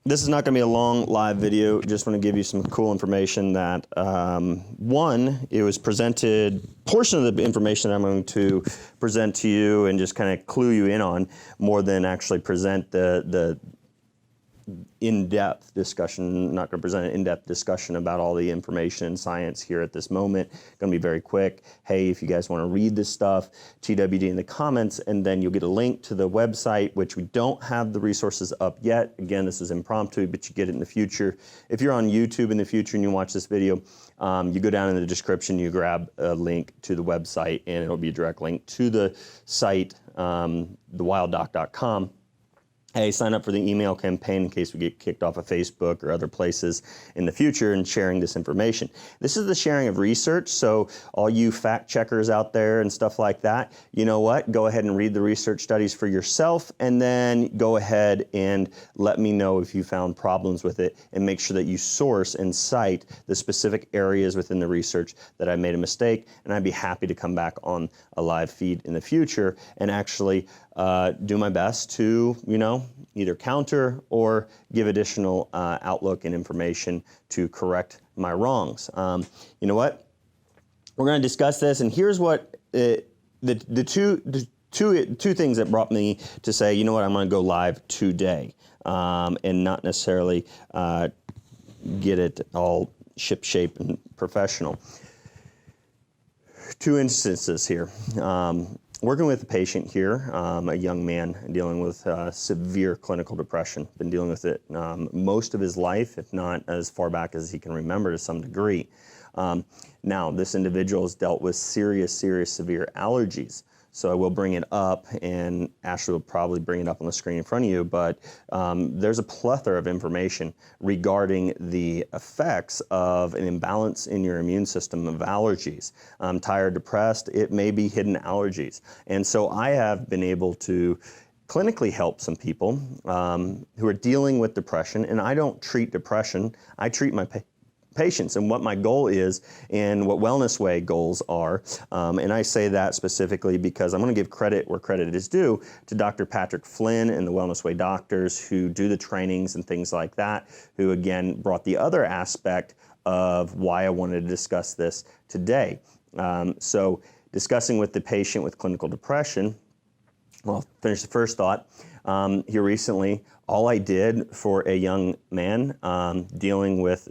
This is not going to be a long live video. Just want to give you some cool information that, one, it was presented, portion of the information that I'm going to present to you and just kind of clue you in on more than actually present the in-depth discussion. I'm not going to present an in-depth discussion about all the information and science here at this moment. Going to be very quick. Hey, if you guys want to read this stuff, TWD in the comments, and then you'll get a link to the website, which we don't have the resources up yet. Again, this is impromptu, but you get it in the future. If you're on YouTube in the future and you watch this video, you go down in the description, you grab a link to the website, and it'll be a direct link to the site, thewilddoc.com. Hey, sign up for the email campaign in case we get kicked off of Facebook or other places in the future and sharing this information. This is the sharing of research, so all you fact checkers out there and stuff like that, you know what? Go ahead and read the research studies for yourself, and then go ahead and let me know if you found problems with it, and make sure that you source and cite the specific areas within the research that I made a mistake, and I'd be happy to come back on a live feed in the future and actually do my best to, either counter or give additional outlook and information to correct my wrongs. You know what? We're going to discuss this, and here's what the two things that brought me to say, you know what, I'm going to go live today, and not necessarily get it all ship-shape and professional. Two instances here. Working with a patient here, a young man dealing with severe clinical depression. Been dealing with it most of his life, if not as far back as he can remember to some degree. Now, this individual has dealt with serious, severe allergies. So I will bring it up, and Ashley will probably bring it up on the screen in front of you, but there's a plethora of information regarding the effects of an imbalance in your immune system of allergies. Tired, depressed, it may be hidden allergies. And so I have been able to clinically help some people who are dealing with depression, and I don't treat depression, I treat my patients, and what my goal is and what Wellness Way goals are. And I say that specifically because I'm going to give credit where credit is due to Dr. Patrick Flynn and the Wellness Way doctors who do the trainings and things like that, who again brought the other aspect of why I wanted to discuss this today. So discussing with the patient with clinical depression, well, I'll finish the first thought. Here recently, all I did for a young man dealing with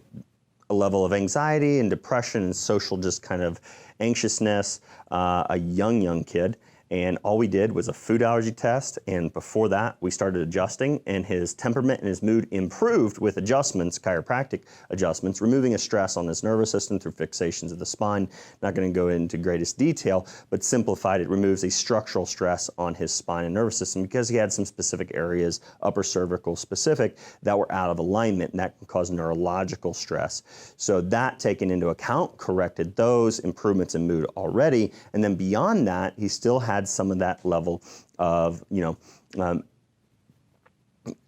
a level of anxiety and depression and social just kind of anxiousness, a young kid. And all we did was a food allergy test, and before that we started adjusting, and his temperament and his mood improved with adjustments, chiropractic adjustments, removing a stress on his nervous system through fixations of the spine. Not going to go into greatest detail, but simplified, it removes a structural stress on his spine and nervous system because he had some specific areas, upper cervical specific, that were out of alignment, and that can cause neurological stress. So that taken into account, corrected those improvements in mood already, and then beyond that, he still had some of that level of,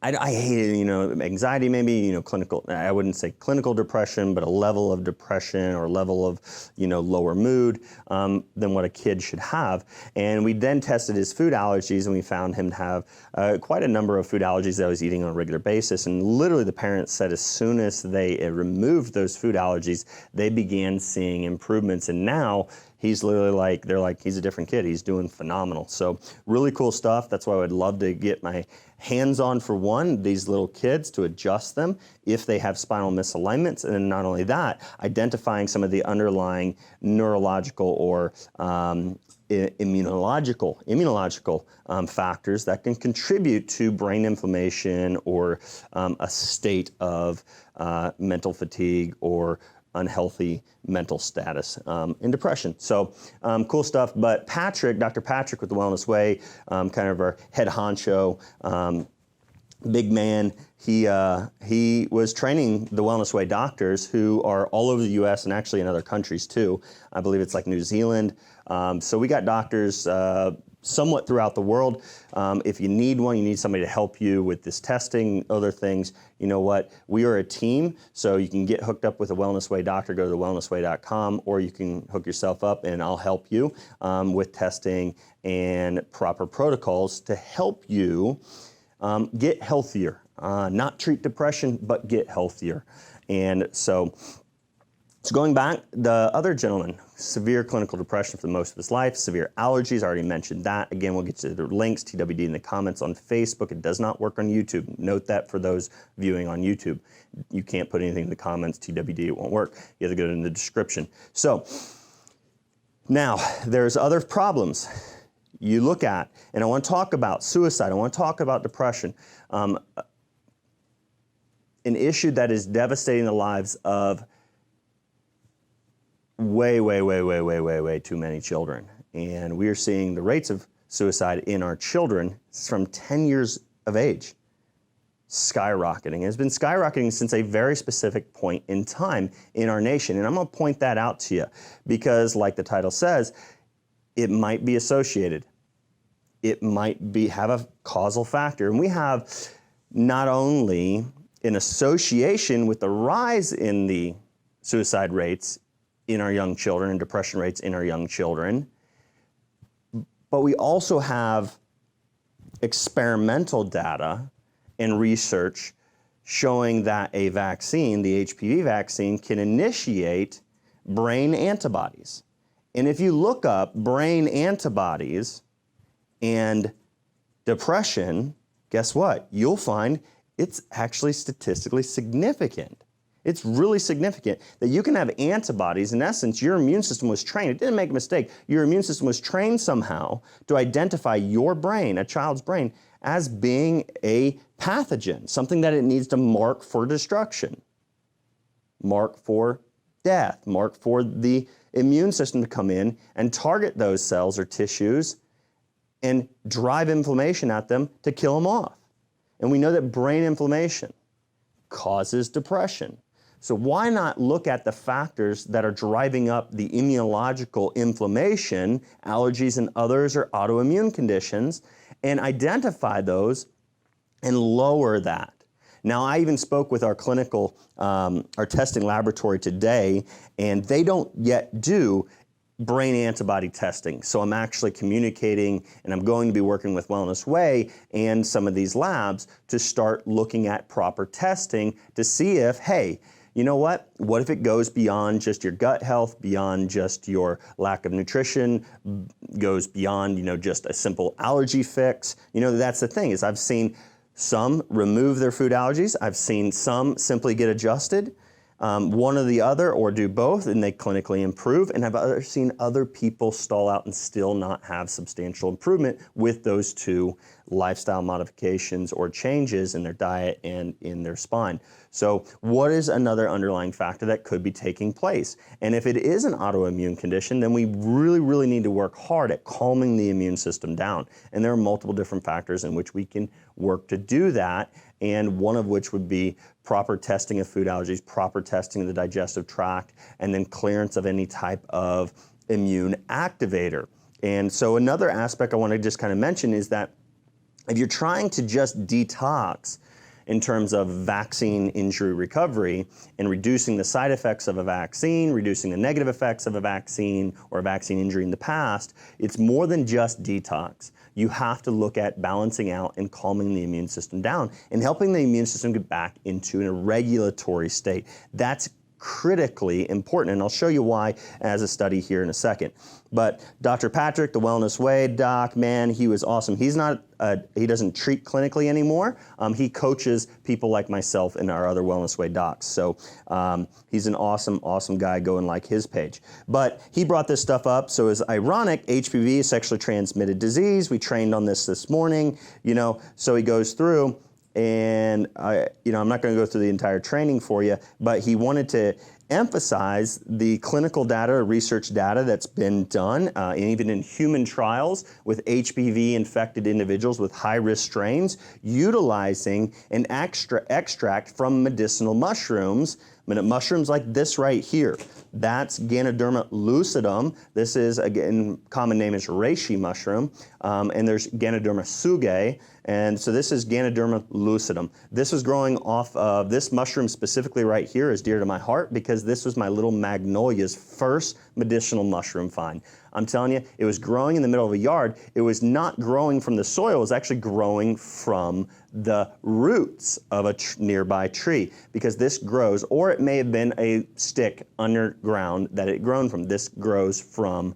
I hate it, anxiety maybe, clinical, I wouldn't say clinical depression, but a level of depression or level of, lower mood than what a kid should have. And we then tested his food allergies, and we found him to have quite a number of food allergies that he was eating on a regular basis. And literally the parents said as soon as they removed those food allergies, they began seeing improvements. And now he's literally they're like, he's a different kid. He's doing phenomenal. So really cool stuff. That's why I would love to get my hands on, for one, these little kids, to adjust them if they have spinal misalignments. And then not only that, identifying some of the underlying neurological or immunological factors that can contribute to brain inflammation or a state of mental fatigue or unhealthy mental status and depression. So cool stuff. But Dr. Patrick with the Wellness Way, kind of our head honcho, big man, he was training the Wellness Way doctors who are all over the U.S. and actually in other countries too. I believe it's like New Zealand. So we got doctors somewhat throughout the world. If you need one, you need somebody to help you with this testing, other things, you know what? We are a team, so you can get hooked up with a Wellness Way doctor, go to thewellnessway.com, or you can hook yourself up and I'll help you with testing and proper protocols to help you get healthier. not treat depression, but get healthier. And so going back, the other gentleman, severe clinical depression for most of his life, severe allergies, I already mentioned that. Again, we'll get to the links, TWD in the comments on Facebook. It does not work on YouTube. Note that for those viewing on YouTube. You can't put anything in the comments, TWD, it won't work. You have to go in the description. So now, there's other problems you look at, and I want to talk about suicide. I want to talk about depression. An issue that is devastating the lives of way too many children. And we are seeing the rates of suicide in our children from 10 years of age skyrocketing. It's been skyrocketing since a very specific point in time in our nation. And I'm going to point that out to you because, like the title says, it might be associated. It might have a causal factor. And we have not only an association with the rise in the suicide rates in our young children and depression rates in our young children, but we also have experimental data and research showing that a vaccine, the HPV vaccine, can initiate brain antibodies. And if you look up brain antibodies and depression, guess what? You'll find it's actually statistically significant. It's really significant that you can have antibodies. In essence, your immune system was trained. It didn't make a mistake. Your immune system was trained somehow to identify your brain, a child's brain, as being a pathogen, something that it needs to mark for destruction, mark for death, mark for the immune system to come in and target those cells or tissues and drive inflammation at them to kill them off. And we know that brain inflammation causes depression. So why not look at the factors that are driving up the immunological inflammation, allergies and others, or autoimmune conditions, and identify those and lower that? Now, I even spoke with our clinical, our testing laboratory today, and they don't yet do brain antibody testing. So I'm actually communicating, and I'm going to be working with Wellness Way and some of these labs to start looking at proper testing to see if, hey, you know what? What if it goes beyond just your gut health, beyond just your lack of nutrition, goes beyond, just a simple allergy fix? That's the thing, is I've seen some remove their food allergies. I've seen some simply get adjusted, one or the other, or do both, and they clinically improve. And I've seen other people stall out and still not have substantial improvement with those two lifestyle modifications or changes in their diet and in their spine. So what is another underlying factor that could be taking place? And if it is an autoimmune condition, then we really need to work hard at calming the immune system down. And there are multiple different factors in which we can work to do that, and one of which would be proper testing of food allergies, proper testing of the digestive tract, and then clearance of any type of immune activator. And so another aspect I want to just kind of mention is that if you're trying to just detox in terms of vaccine injury recovery and reducing the side effects of a vaccine, reducing the negative effects of a vaccine or a vaccine injury in the past, it's more than just detox. You have to look at balancing out and calming the immune system down and helping the immune system get back into a regulatory state. That's critically important, and I'll show you why as a study here in a second. But Dr. Patrick, the Wellness Way doc, man, he was awesome. He doesn't treat clinically anymore. He coaches people like myself and our other Wellness Way docs. So he's an awesome guy. Go and like his page. But he brought this stuff up. So it's ironic, HPV, sexually transmitted disease. We trained on this morning, so he goes through. And I'm not going to go through the entire training for you, but he wanted to emphasize the clinical data, research data that's been done, and even in human trials with HPV-infected individuals with high-risk strains, utilizing an extract from medicinal mushrooms, mushrooms like this right here. That's Ganoderma lucidum. This is, again, common name is reishi mushroom, and there's Ganoderma sugae. And so this is Ganoderma lucidum. This was growing off of, this mushroom specifically right here is dear to my heart because because this was my little magnolia's first medicinal mushroom find. I'm telling you, it was growing in the middle of a yard. It was not growing from the soil, it was actually growing from the roots of a nearby tree, because this grows, or it may have been a stick underground that it grown from. This grows from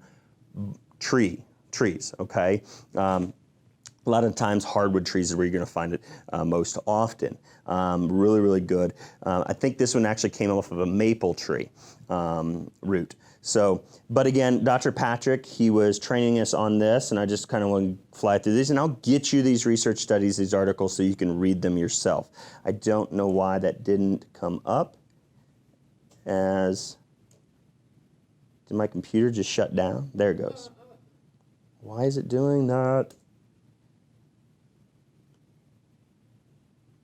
trees, okay? A lot of times hardwood trees is where you're going to find it most often. Really, really good. I think this one actually came off of a maple tree root. So, but again, Dr. Patrick, he was training us on this, and I just kind of want to fly through these, and I'll get you these research studies, these articles, so you can read them yourself. I don't know why that didn't come up as, did my computer just shut down? There it goes. Why is it doing that?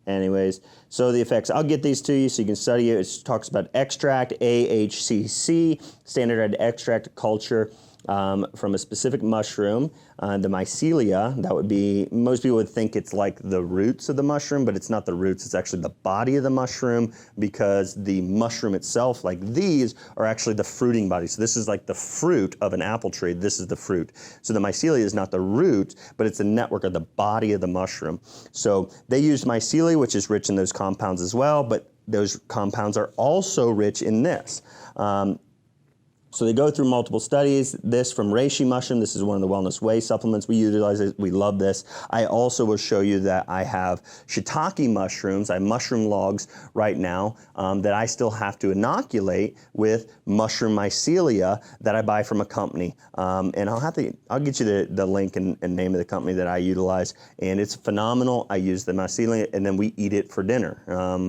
Anyways, so the effects, I'll get these to you so you can study it. It talks about extract, AHCC, standardized extract culture from a specific mushroom, the mycelia. That would be, most people would think it's like the roots of the mushroom, but it's not the roots, it's actually the body of the mushroom, because the mushroom itself, like these, are actually the fruiting body. So this is like the fruit of an apple tree, this is the fruit. So the mycelia is not the root, but it's a network of the body of the mushroom. So they used mycelia, which is rich in those compounds as well, but those compounds are also rich in this. So they go through multiple studies. This from reishi mushroom, this is one of the Wellness Way supplements. We utilize it, we love this. I also will show you that I have shiitake mushrooms, I have mushroom logs right now that I still have to inoculate with mushroom mycelia that I buy from a company. And I'll get you the link and name of the company that I utilize. And it's phenomenal. I use the mycelia and then we eat it for dinner,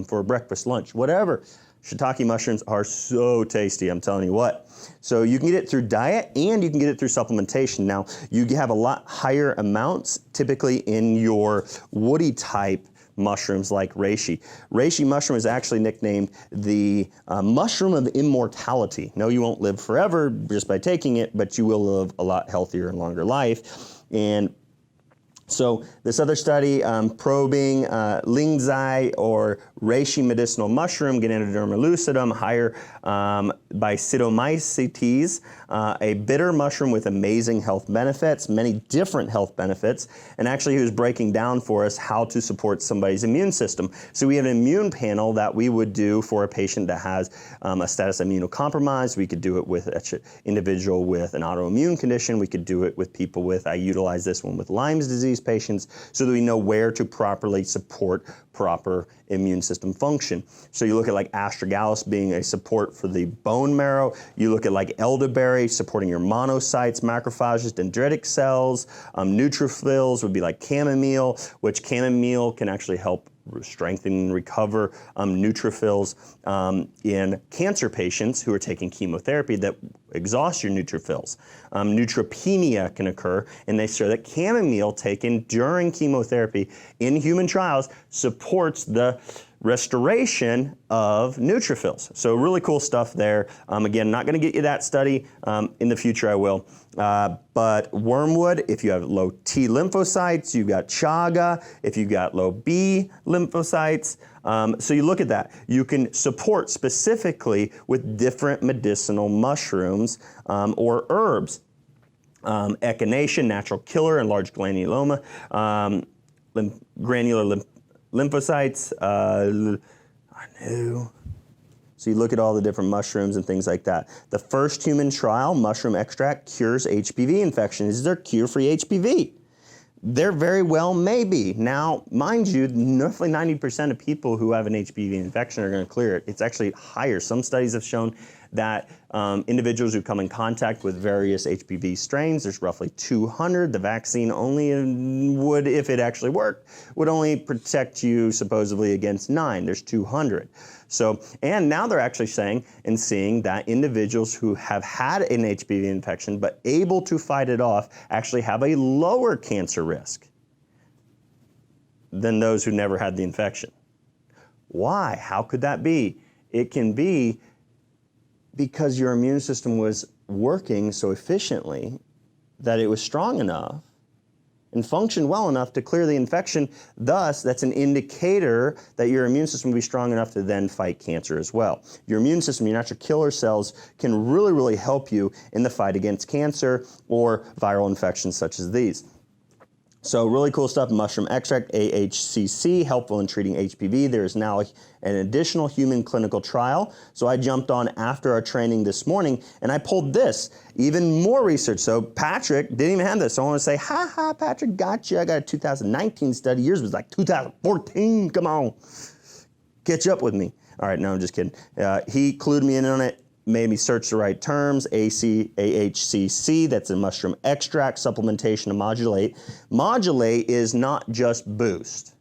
for breakfast, lunch, whatever. Shiitake mushrooms are so tasty, I'm telling you what. So you can get it through diet and you can get it through supplementation. Now, you have a lot higher amounts typically in your woody type mushrooms like reishi. Reishi mushroom is actually nicknamed the mushroom of immortality. No, you won't live forever just by taking it, but you will live a lot healthier and longer life. And so this other study, probing lingzai or reishi medicinal mushroom, Ganoderma lucidum, higher by Pseudomycetes, a bitter mushroom with amazing health benefits, many different health benefits, and actually he was breaking down for us how to support somebody's immune system. So we have an immune panel that we would do for a patient that has a status immunocompromised. We could do it with an individual with an autoimmune condition. We could do it with people with, I utilize this one with Lyme's disease patients, so that we know where to properly support proper immune system function. So you look at like astragalus being a support for the bone marrow. You look at like elderberry supporting your monocytes, macrophages, dendritic cells. Neutrophils would be like chamomile, which chamomile can actually help strengthen and recover neutrophils in cancer patients who are taking chemotherapy that exhaust your neutrophils. Neutropenia can occur, and they show that chamomile taken during chemotherapy in human trials supports the restoration of neutrophils. So really cool stuff there. Again, not going to get you that study. In the future I will. But wormwood, if you have low T lymphocytes, you've got chaga. If you've got low B lymphocytes. So you look at that. You can support specifically with different medicinal mushrooms or herbs. Echinacea, natural killer in large granuloma, granular lymphocytes. I knew. So you look at all the different mushrooms and things like that. The first human trial, mushroom extract, cures HPV infection. Is there a cure for HPV? There very well may be. Now, mind you, roughly 90% of people who have an HPV infection are going to clear it. It's actually higher. Some studies have shown that individuals who come in contact with various HPV strains, there's roughly 200. The vaccine only would, if it actually worked, would only protect you supposedly against 9. There's 200. So, and now they're actually saying and seeing that individuals who have had an HPV infection but able to fight it off actually have a lower cancer risk than those who never had the infection. Why? How could that be? It can be because your immune system was working so efficiently that it was strong enough and function well enough to clear the infection. Thus, that's an indicator that your immune system will be strong enough to then fight cancer as well. Your immune system, your natural killer cells, can really, really help you in the fight against cancer or viral infections such as these. So really cool stuff. Mushroom extract, AHCC, helpful in treating HPV. There is now an additional human clinical trial. So I jumped on after our training this morning and I pulled this, even more research. So Patrick didn't even have this. So I want to say, ha ha, Patrick, gotcha. I got a 2019 study. Yours was like 2014. Come on, catch up with me. All right, no, I'm just kidding. He clued me in on it. Made me search the right terms, AHCC, that's a mushroom extract, supplementation to modulate. Modulate is not just boost.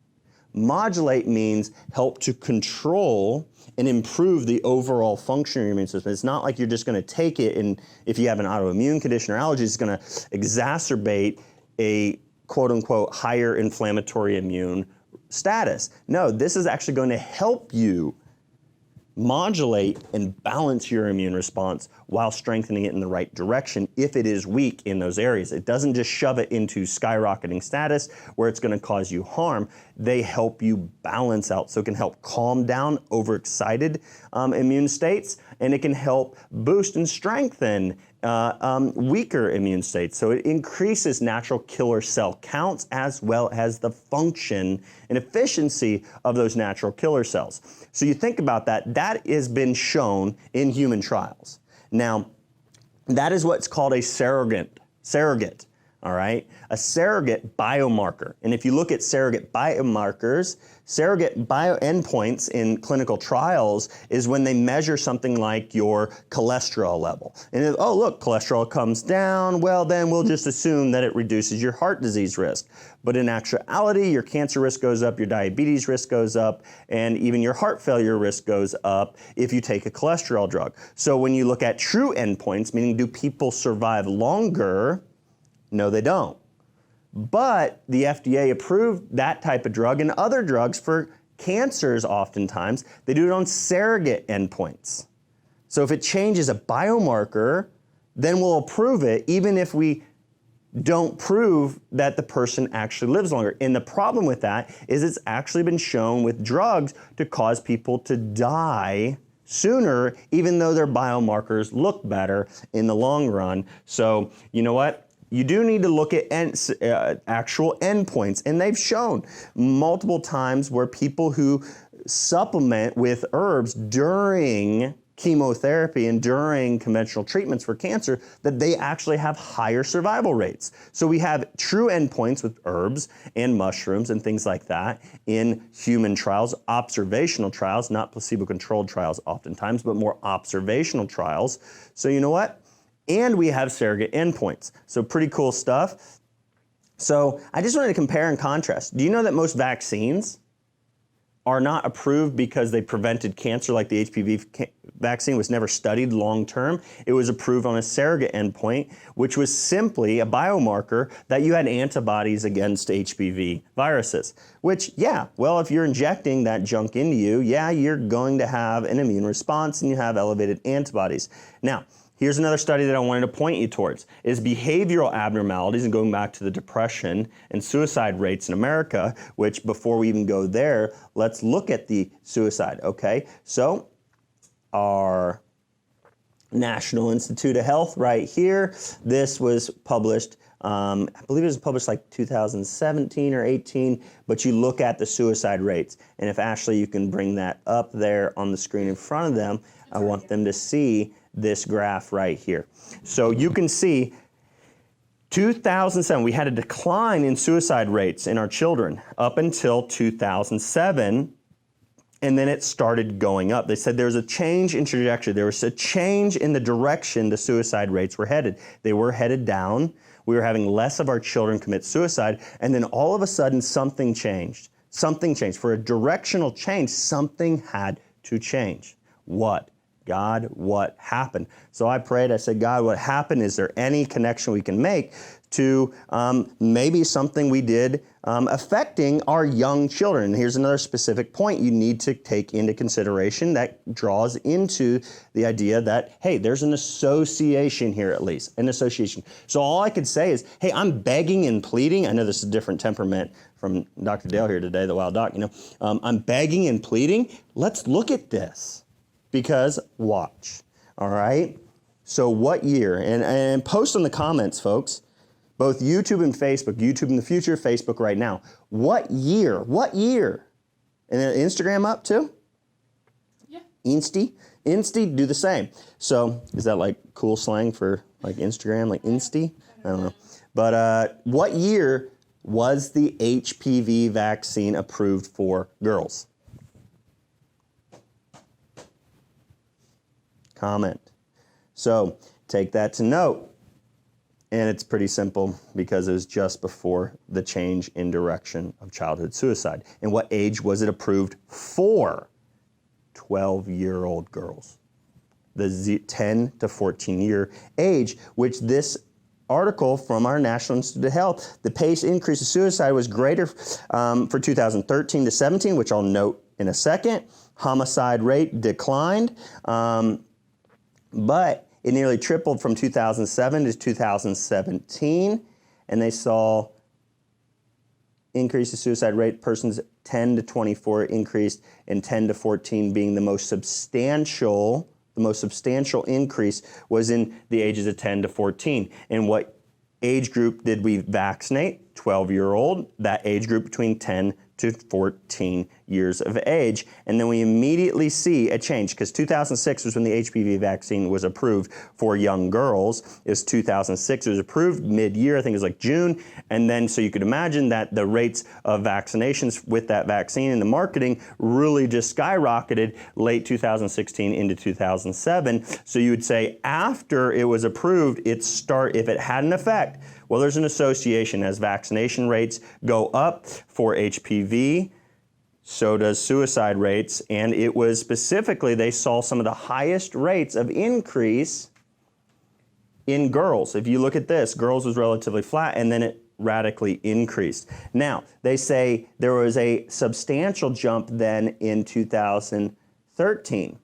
Modulate means help to control and improve the overall function of your immune system. It's not like you're just gonna take it and if you have an autoimmune condition or allergies, it's gonna exacerbate a quote unquote higher inflammatory immune status. No, this is actually going to help you modulate and balance your immune response while strengthening it in the right direction if it is weak in those areas. It doesn't just shove it into skyrocketing status where it's going to cause you harm. They help you balance out. So it can help calm down overexcited immune states, and it can help boost and strengthen weaker immune states. So it increases natural killer cell counts as well as the function and efficiency of those natural killer cells. So you think about that, that has been shown in human trials. Now, that is what's called a surrogate, all right? A surrogate biomarker. And if you look at surrogate biomarkers, surrogate endpoints in clinical trials is when they measure something like your cholesterol level. And if, oh, look, cholesterol comes down, well, then we'll just assume that it reduces your heart disease risk. But in actuality, your cancer risk goes up, your diabetes risk goes up, and even your heart failure risk goes up if you take a cholesterol drug. So when you look at true endpoints, meaning do people survive longer? No, they don't. But the FDA approved that type of drug and other drugs for cancers oftentimes. They do it on surrogate endpoints. So if it changes a biomarker, then we'll approve it even if we don't prove that the person actually lives longer. And the problem with that is it's actually been shown with drugs to cause people to die sooner, even though their biomarkers look better in the long run. So you know what? You do need to look at actual endpoints, and they've shown multiple times where people who supplement with herbs during chemotherapy and during conventional treatments for cancer, that they actually have higher survival rates. So we have true endpoints with herbs and mushrooms and things like that in human trials, observational trials, not placebo-controlled trials oftentimes, but more observational trials. So you know what? And we have surrogate endpoints. So pretty cool stuff. So I just wanted to compare and contrast. Do you know that most vaccines are not approved because they prevented cancer, like the HPV vaccine was never studied long term? It was approved on a surrogate endpoint, which was simply a biomarker that you had antibodies against HPV viruses. Which, yeah, well, if you're injecting that junk into you, yeah, you're going to have an immune response and you have elevated antibodies. Now, here's another study that I wanted to point you towards, is behavioral abnormalities, and going back to the depression and suicide rates in America, which before we even go there, let's look at the suicide, okay? So our National Institute of Health right here, this was published, I believe it was published like 2017 or 18, but you look at the suicide rates. And if Ashley, you can bring that up there on the screen in front of them, I want them to see this graph right here. So you can see 2007, we had a decline in suicide rates in our children up until 2007, and then it started going up. They said there was a change in trajectory. There was a change in the direction the suicide rates were headed. They were headed down. We were having less of our children commit suicide, and then all of a sudden something changed. Something changed. For a directional change, something had to change. What? God, what happened? So I prayed, I said, God, what happened? Is there any connection we can make to maybe something we did affecting our young children? And here's another specific point you need to take into consideration that draws into the idea that, hey, there's an association here at least, an association. So all I could say is, hey, I'm begging and pleading. I know this is a different temperament from Dr. Dale here today, the wild doc, I'm begging and pleading. Let's look at this because watch, all right? So what year? And post in the comments, folks. Both YouTube and Facebook, YouTube in the future, Facebook right now. What year? What year? And then Instagram up too? Yeah. Insty, do the same. So is that like cool slang for like Instagram, like Insty? I don't know. But what year was the HPV vaccine approved for girls? Comment. So take that to note. And it's pretty simple because it was just before the change in direction of childhood suicide. And what age was it approved for? 12-year-old girls. The 10 to 14-year age, which this article from our National Institute of Health, the pace increase of suicide was greater for 2013 to 17, which I'll note in a second. Homicide rate declined, but it nearly tripled from 2007 to 2017, and they saw increase of suicide rate. Persons 10 to 24 increased, and 10 to 14 being the most substantial increase was in the ages of 10 to 14. And what age group did we vaccinate? 12-year-old, that age group between 10 to 14 years of age. And then we immediately see a change because 2006 was when the HPV vaccine was approved for young girls. It was 2006, it was approved mid-year, I think it was like June. And then so you could imagine that the rates of vaccinations with that vaccine and the marketing really just skyrocketed late 2016 into 2007. So you would say after it was approved, if it had an effect, well, there's an association. As vaccination rates go up for HPV, so does suicide rates. And it was specifically, they saw some of the highest rates of increase in girls. If you look at this, girls was relatively flat, and then it radically increased. Now, they say there was a substantial jump then in 2013.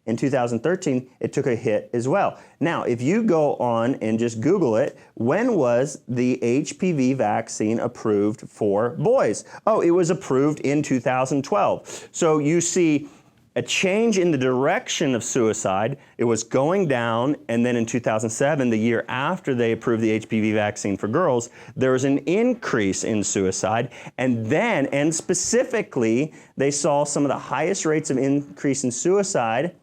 In 2013, it took a hit as well. Now, if you go on and just Google it, when was the HPV vaccine approved for boys? Oh, it was approved in 2012. So you see a change in the direction of suicide. It was going down, and then in 2007, the year after they approved the HPV vaccine for girls, there was an increase in suicide. And specifically, they saw some of the highest rates of increase in suicide.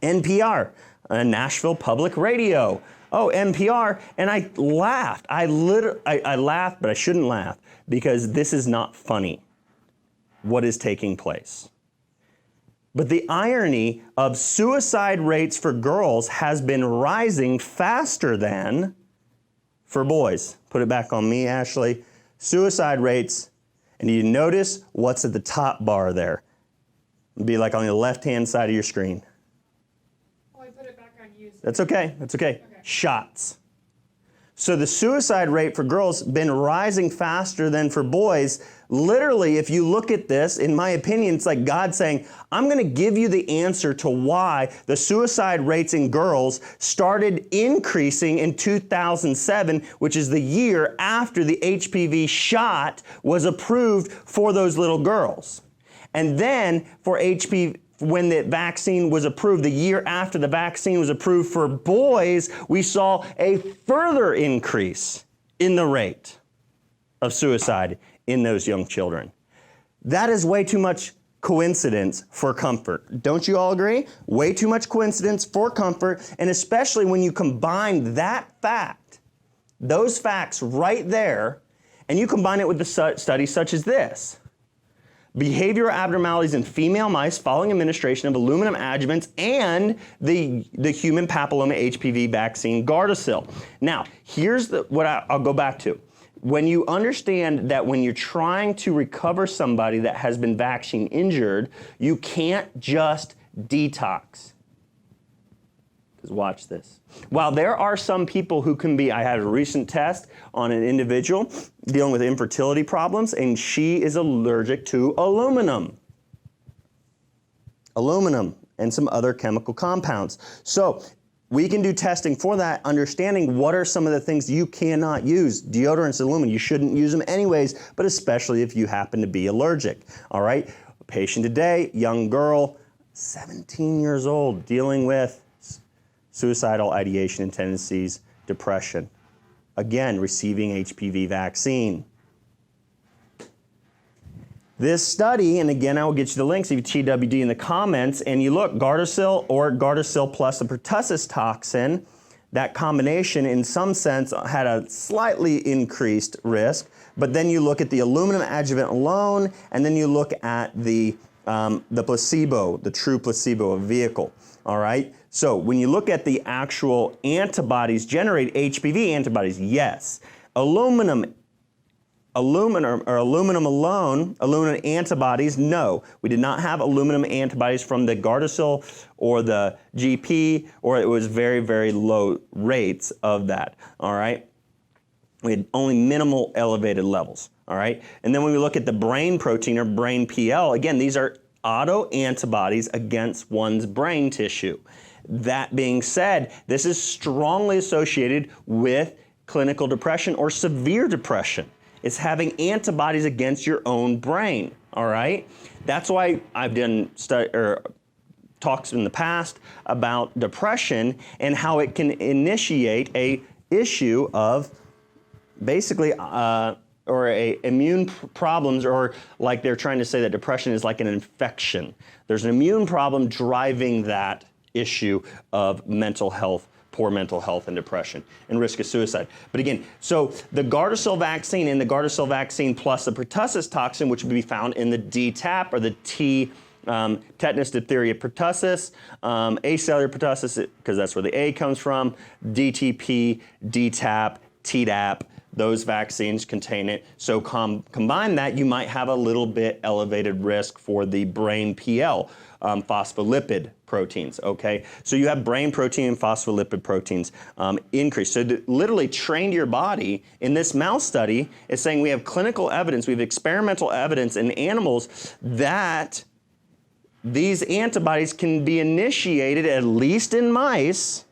NPR, Nashville Public Radio. Oh, NPR. And I laughed. I laughed, but I shouldn't laugh because this is not funny, what is taking place. But the irony of suicide rates for girls has been rising faster than for boys. Put it back on me, Ashley. Suicide rates, and you notice what's at the top bar there. It'd be like on the left-hand side of your screen. That's okay. That's okay. Shots. So the suicide rate for girls has been rising faster than for boys. Literally, if you look at this, in my opinion, it's like God saying, I'm going to give you the answer to why the suicide rates in girls started increasing in 2007, which is the year after the HPV shot was approved for those little girls. And then for HPV, when the vaccine was approved, the year after the vaccine was approved for boys, we saw a further increase in the rate of suicide in those young children. That is way too much coincidence for comfort. Don't you all agree? Way too much coincidence for comfort, and especially when you combine that fact, those facts right there, and you combine it with the studies such as this. Behavioral abnormalities in female mice following administration of aluminum adjuvants and the human papilloma HPV vaccine Gardasil. Now, here's what I'll go back to. When you understand that when you're trying to recover somebody that has been vaccine injured, you can't just detox. Because watch this. While there are some people who can be, I had a recent test on an individual dealing with infertility problems, and she is allergic to aluminum. Aluminum and some other chemical compounds. So we can do testing for that, understanding what are some of the things you cannot use. Deodorants, aluminum, you shouldn't use them anyways, but especially if you happen to be allergic. All right, a patient today, young girl, 17 years old, dealing with suicidal ideation and tendencies, depression. Again, receiving HPV vaccine. This study, and again, I will get you the links if you TWD in the comments, and you look, Gardasil or Gardasil plus the pertussis toxin, that combination in some sense had a slightly increased risk, but then you look at the aluminum adjuvant alone, and then you look at the placebo, the true placebo vehicle, all right? So when you look at the actual antibodies, generate HPV antibodies, yes. Aluminum alone, aluminum antibodies, no. We did not have aluminum antibodies from the Gardasil or the GP, or it was very, very low rates of that, all right? We had only minimal elevated levels, all right? And then when we look at the brain protein or brain PL, again, these are autoantibodies against one's brain tissue. That being said, this is strongly associated with clinical depression or severe depression. It's having antibodies against your own brain, all right? That's why I've done talks in the past about depression and how it can initiate a issue of basically immune problems, or like they're trying to say that depression is like an infection. There's an immune problem driving that issue of mental health, poor mental health and depression, and risk of suicide. But again, so the Gardasil vaccine and the Gardasil vaccine plus the pertussis toxin, which would be found in the DTaP or the T tetanus, diphtheria, pertussis, acellular pertussis, because that's where the A comes from, DTP, DTaP, Tdap, those vaccines contain it. So combine that, you might have a little bit elevated risk for the brain PL, phospholipid proteins, okay? So you have brain protein and phospholipid proteins increase. So to literally train your body, in this mouse study, it's saying we have clinical evidence, we have experimental evidence in animals that these antibodies can be initiated, at least in mice,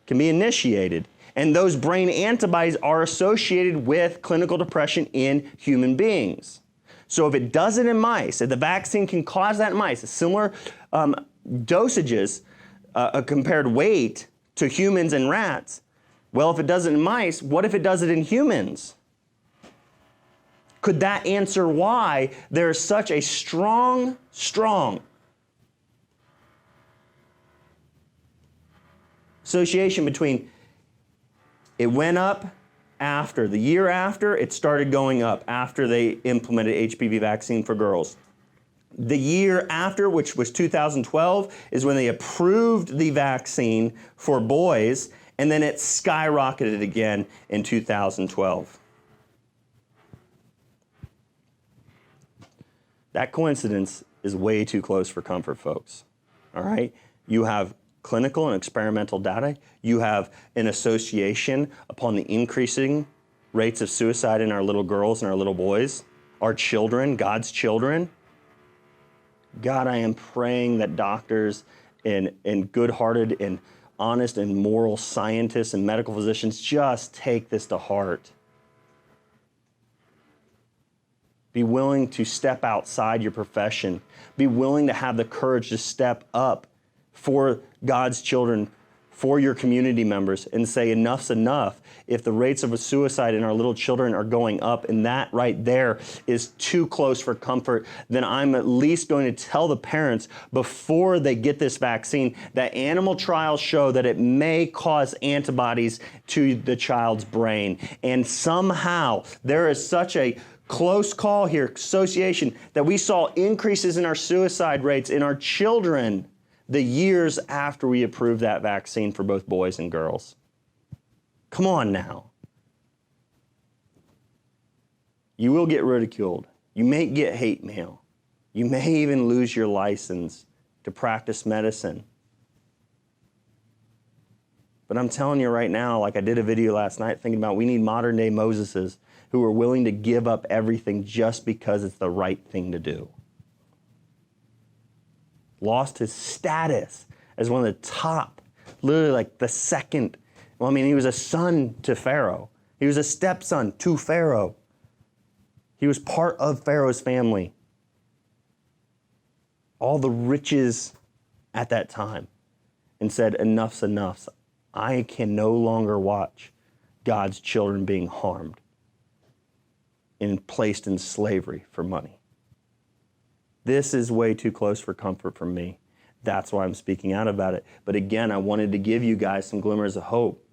can be initiated. And those brain antibodies are associated with clinical depression in human beings. So if it does it in mice, if the vaccine can cause that in mice, similar dosages, compared weight to humans and rats, well, if it does it in mice, what if it does it in humans? Could that answer why there is such a strong association between it went up after, the year after, it started going up after they implemented HPV vaccine for girls. The year after, which was 2012, is when they approved the vaccine for boys, and then it skyrocketed again in 2012. That coincidence is way too close for comfort, folks. All right? You have clinical and experimental data. You have an association upon the increasing rates of suicide in our little girls and our little boys, our children, God's children. God, I am praying that doctors and good-hearted and honest and moral scientists and medical physicians just take this to heart. Be willing to step outside your profession. Be willing to have the courage to step up for God's children, for your community members, and say enough's enough. If the rates of suicide in our little children are going up, and that right there is too close for comfort, then I'm at least going to tell the parents before they get this vaccine that animal trials show that it may cause antibodies to the child's brain. And somehow there is such a close call here, association, that we saw increases in our suicide rates in our children the years after we approved that vaccine for both boys and girls. Come on now. You will get ridiculed. You may get hate mail. You may even lose your license to practice medicine. But I'm telling you right now, like I did a video last night thinking about we need modern day Moseses who are willing to give up everything just because it's the right thing to do. Lost his status as one of the top, literally like the second. Well, I mean, he was a son to Pharaoh. He was a stepson to Pharaoh. He was part of Pharaoh's family. All the riches at that time, and said, enough's enough. I can no longer watch God's children being harmed and placed in slavery for money. This is way too close for comfort for me. That's why I'm speaking out about it. But again, I wanted to give you guys some glimmers of hope.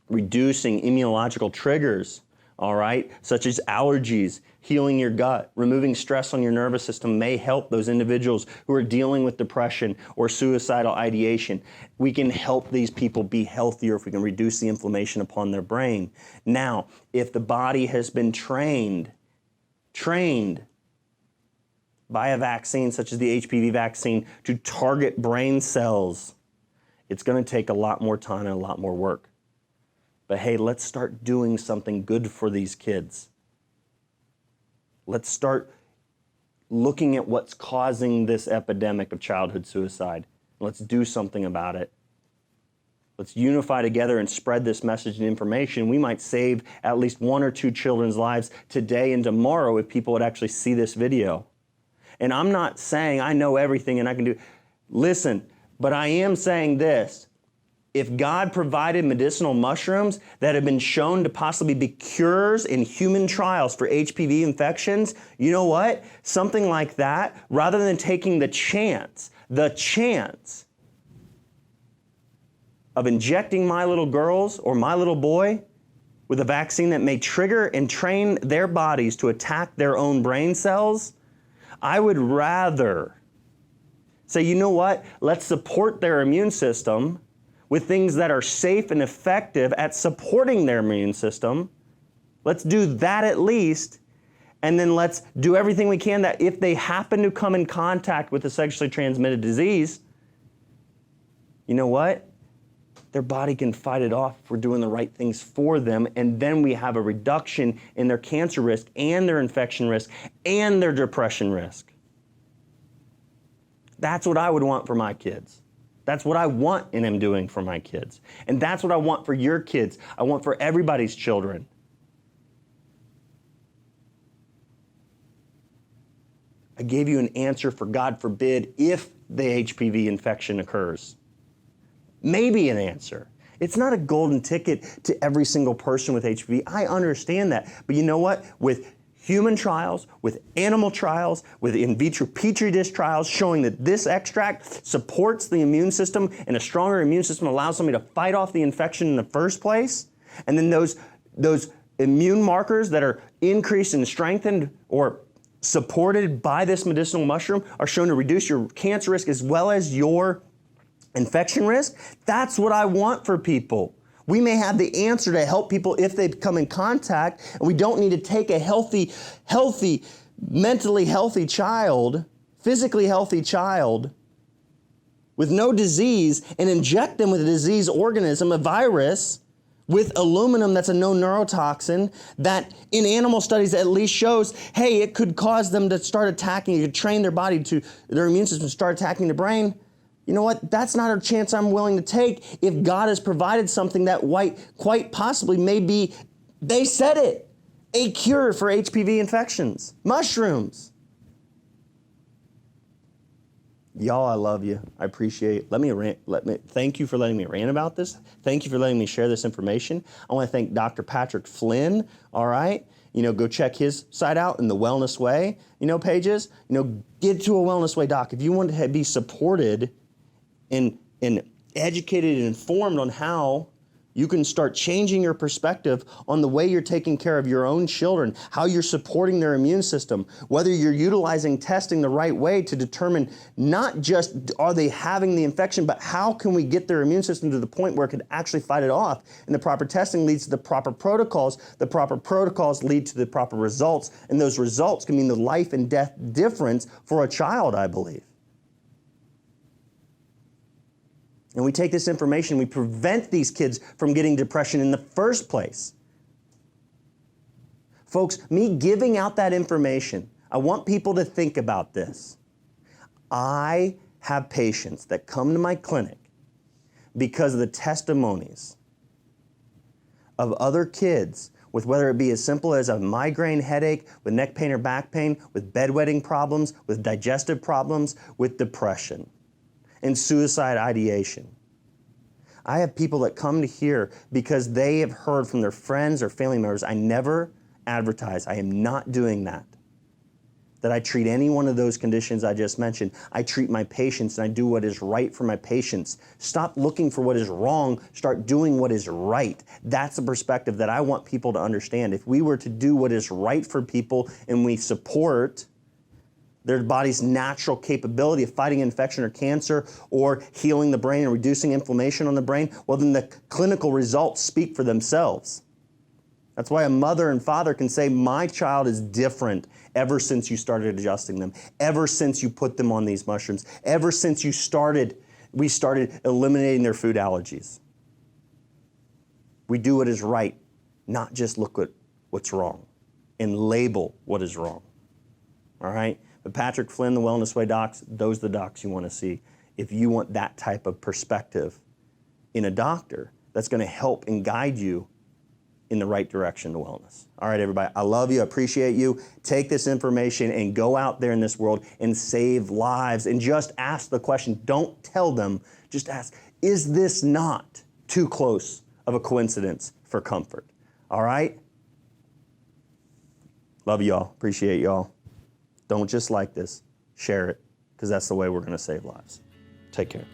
Reducing immunological triggers, all right, such as allergies, healing your gut, removing stress on your nervous system may help those individuals who are dealing with depression or suicidal ideation. We can help these people be healthier if we can reduce the inflammation upon their brain. Now, if the body has been trained by a vaccine such as the HPV vaccine to target brain cells, it's going to take a lot more time and a lot more work. But hey, let's start doing something good for these kids. Let's start looking at what's causing this epidemic of childhood suicide. Let's do something about it. Let's unify together and spread this message and information. We might save at least 1 or 2 children's lives today and tomorrow if people would actually see this video. And I'm not saying I know everything and I can do. Listen, but I am saying this. If God provided medicinal mushrooms that have been shown to possibly be cures in human trials for HPV infections, you know what? Something like that, rather than taking the chance of injecting my little girls or my little boy with a vaccine that may trigger and train their bodies to attack their own brain cells, I would rather say, you know what? Let's support their immune system with things that are safe and effective at supporting their immune system. Let's do that at least, and then let's do everything we can that if they happen to come in contact with a sexually transmitted disease, you know what? Their body can fight it off if we're doing the right things for them, and then we have a reduction in their cancer risk and their infection risk and their depression risk. That's what I would want for my kids. That's what I want and am doing for my kids. And that's what I want for your kids. I want for everybody's children. I gave you an answer for God forbid if the HPV infection occurs. Maybe an answer. It's not a golden ticket to every single person with HPV. I understand that. But you know what? With human trials, with animal trials, with in vitro petri dish trials showing that this extract supports the immune system and a stronger immune system allows somebody to fight off the infection in the first place. And then those immune markers that are increased and strengthened or supported by this medicinal mushroom are shown to reduce your cancer risk as well as your infection risk. That's what I want for people. We may have the answer to help people if they come in contact, and we don't need to take a healthy, mentally healthy child, physically healthy child with no disease and inject them with a disease organism, a virus, with aluminum that's a known neurotoxin that in animal studies at least shows, hey, it could cause them to start attacking, it could train their body to, their immune system to start attacking the brain. You know what? That's not a chance I'm willing to take if God has provided something that quite possibly may be, they said it, a cure for HPV infections. Mushrooms. Y'all, I love you. I appreciate it. Thank you for letting me rant about this. Thank you for letting me share this information. I want to thank Dr. Patrick Flynn, all right? Go check his site out in the Wellness Way, pages. Get to a Wellness Way doc. If you want to be supported and educated and informed on how you can start changing your perspective on the way you're taking care of your own children, how you're supporting their immune system, whether you're utilizing testing the right way to determine not just are they having the infection, but how can we get their immune system to the point where it could actually fight it off. And the proper testing leads to the proper protocols. The proper protocols lead to the proper results. And those results can mean the life and death difference for a child, I believe. And we take this information, we prevent these kids from getting depression in the first place. Folks, me giving out that information, I want people to think about this. I have patients that come to my clinic because of the testimonies of other kids with whether it be as simple as a migraine headache, with neck pain or back pain, with bedwetting problems, with digestive problems, with depression, and suicide ideation. I have people that come to here because they have heard from their friends or family members, I never advertise, I am not doing that. That I treat any one of those conditions I just mentioned. I treat my patients and I do what is right for my patients. Stop looking for what is wrong, start doing what is right. That's the perspective that I want people to understand. If we were to do what is right for people and we support their body's natural capability of fighting infection or cancer or healing the brain and reducing inflammation on the brain, well then the clinical results speak for themselves. That's why a mother and father can say, my child is different ever since you started adjusting them, ever since you put them on these mushrooms, ever since we started eliminating their food allergies. We do what is right, not just look at what's wrong and label what is wrong. All right? But Patrick Flynn, the Wellness Way docs, those are the docs you want to see. If you want that type of perspective in a doctor that's going to help and guide you in the right direction to wellness. All right, everybody, I love you, I appreciate you. Take this information and go out there in this world and save lives and just ask the question. Don't tell them, just ask, is this not too close of a coincidence for comfort? All right? Love y'all, appreciate y'all. Don't just like this, share it, because that's the way we're gonna save lives. Take care.